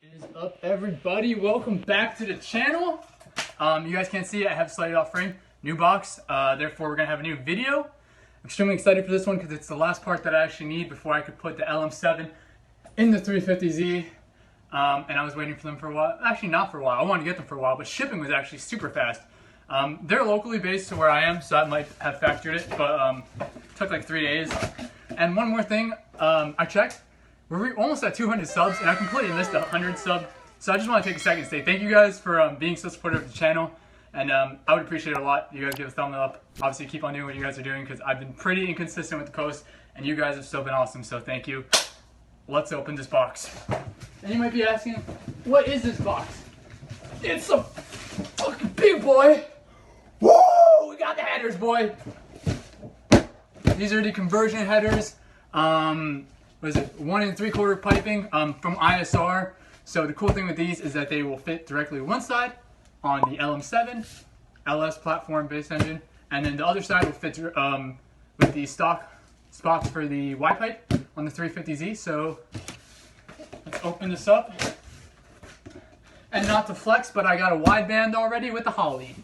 What is up, everybody? Welcome back to the channel. You guys can't see it, I have slightly off frame. New box, therefore we're gonna have a new video. I'm extremely excited for this one because it's the last part that I actually need before I could put the LM7 in the 350Z. And I was waiting for them for a while. Actually, not for a while. I wanted to get them for a while, but shipping was actually super fast. They're locally based to where I am, so that might have factored it, but it took like 3 days. And one more thing, I checked. We're almost at 200 subs, and I completely missed the 100 sub. So I just want to take a second to say thank you guys for being so supportive of the channel. And I would appreciate it a lot. You guys give a thumbs up. Obviously, keep on doing what you guys are doing because I've been pretty inconsistent with the post, and you guys have still been awesome. So thank you. Let's open this box. And you might be asking, what is this box? It's a fucking big boy. Woo! We got the headers, boy. These are the conversion headers. Was it 1 3/4 piping from ISR. So the cool thing with these is that they will fit directly one side on the LM7 LS platform base engine, and then the other side will fit with the stock spots for the Y pipe on the 350Z. So let's open this up. And not to flex, but I got a wideband already with the Holly.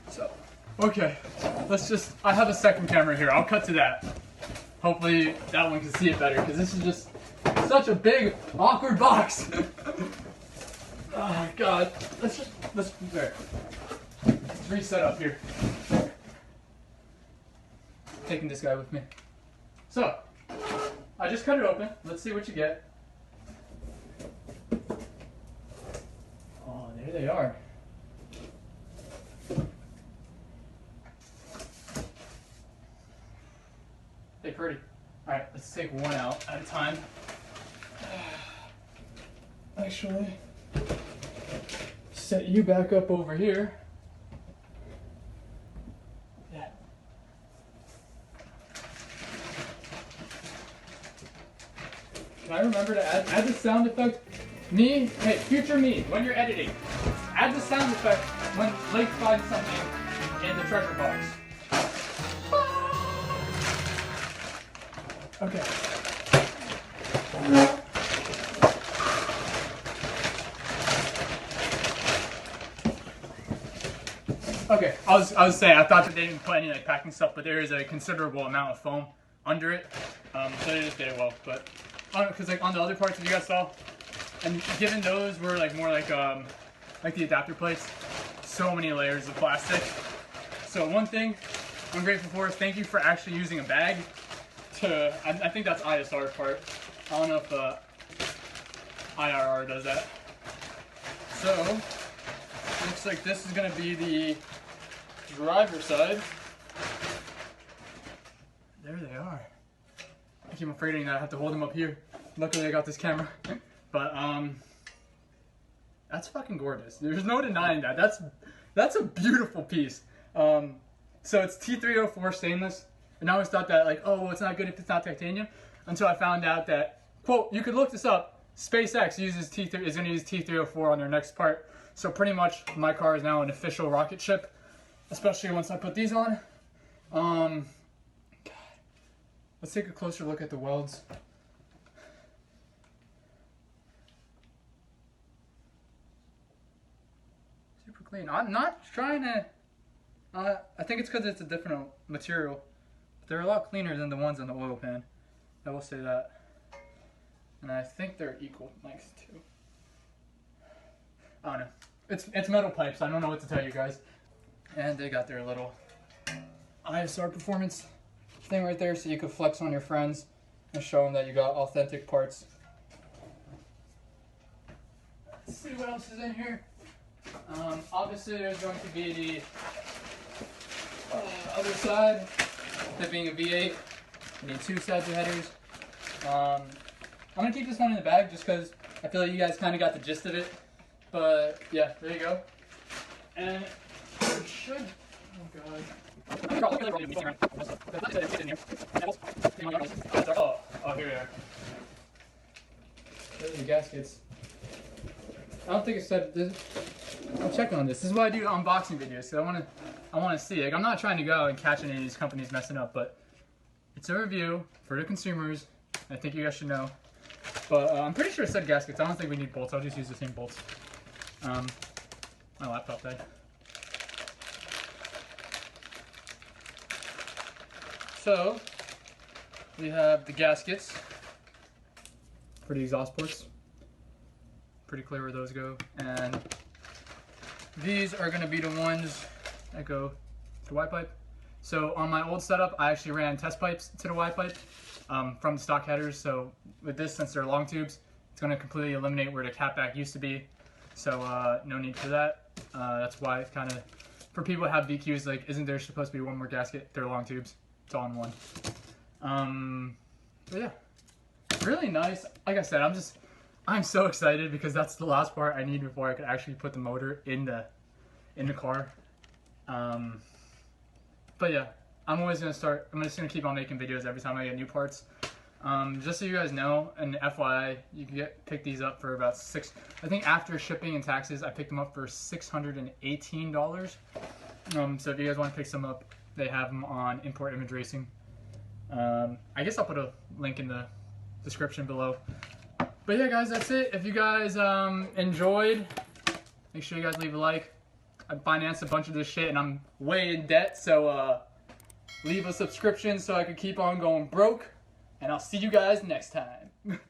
So, okay, I have a second camera here. I'll cut to that. Hopefully that one can see it better because this is just such a big, awkward box. Oh God, let's reset up here. Taking this guy with me. So, I just cut it open. Let's see what you get. Oh, there they are. They're pretty. Alright, let's take one out at a time. Actually, set you back up over here. Yeah. Can I remember to add the sound effect? Me, hey, future me, when you're editing, add the sound effect when Blake finds something in the treasure box. Okay. Okay, I was saying, I thought that they didn't put any like packing stuff, but there is a considerable amount of foam under it, so they just did it well. But because like on the other parts that you guys saw, and given those were like more like the adapter plates, so many layers of plastic. So one thing I'm grateful for is thank you for actually using a bag to, I think that's ISR part. I don't know if IRR does that. So looks like this is gonna be the driver's side. There they are. I keep afraid that I have to hold them up here. Luckily I got this camera. But that's fucking gorgeous. There's no denying that. That's a beautiful piece. So it's T304 stainless. And I always thought that like, oh, well, it's not good if it's not titanium. Until I found out that, quote, you could look this up. SpaceX is going to use T304 on their next part. So pretty much my car is now an official rocket ship, especially once I put these on. God. Let's take a closer look at the welds. Super clean. I'm not trying to, I think it's because it's a different material. But they're a lot cleaner than the ones on the oil pan. I will say that. And I think they're equal length too. I don't know. It's metal pipes. I don't know what to tell you guys. And they got their little ISR performance thing right there, so you could flex on your friends and show them that you got authentic parts. Let's see what else is in here. Obviously, there's going to be the other side. That being a V8, you need 2 sets of headers. I'm gonna keep this one in the bag just because I feel like you guys kind of got the gist of it. But yeah, there you go. And it should. Oh god. Oh, here we are. Those are the gaskets. I don't think it said this. I'll check on this. This is why I do unboxing videos. So I want to see. Like, I'm not trying to go and catch any of these companies messing up, but it's a review for the consumers I think you guys should know. But I'm pretty sure it said gaskets. I don't think we need bolts. I'll just use the same bolts. My laptop died. So we have the gaskets for the exhaust ports. Pretty clear where those go. And these are going to be the ones that go to the Y pipe. So on my old setup, I actually ran test pipes to the Y pipe from the stock headers. So with this, since they're long tubes, it's going to completely eliminate where the catback used to be. So no need for that. That's why it's kind of, for people who have VQs, like, isn't there supposed to be one more gasket? They're long tubes. It's all in one. But yeah, really nice. Like I said, I'm so excited because that's the last part I need before I could actually put the motor in the car. But yeah, I'm just gonna keep on making videos every time I get new parts. Just so you guys know, and FYI, you can pick these up for about I think after shipping and taxes, I picked them up for $618. So if you guys want to pick some up, they have them on Import Image Racing. I guess I'll put a link in the description below. But yeah, guys, that's it. If you guys enjoyed, make sure you guys leave a like. I financed a bunch of this shit and I'm way in debt, so leave a subscription so I can keep on going broke. And I'll see you guys next time.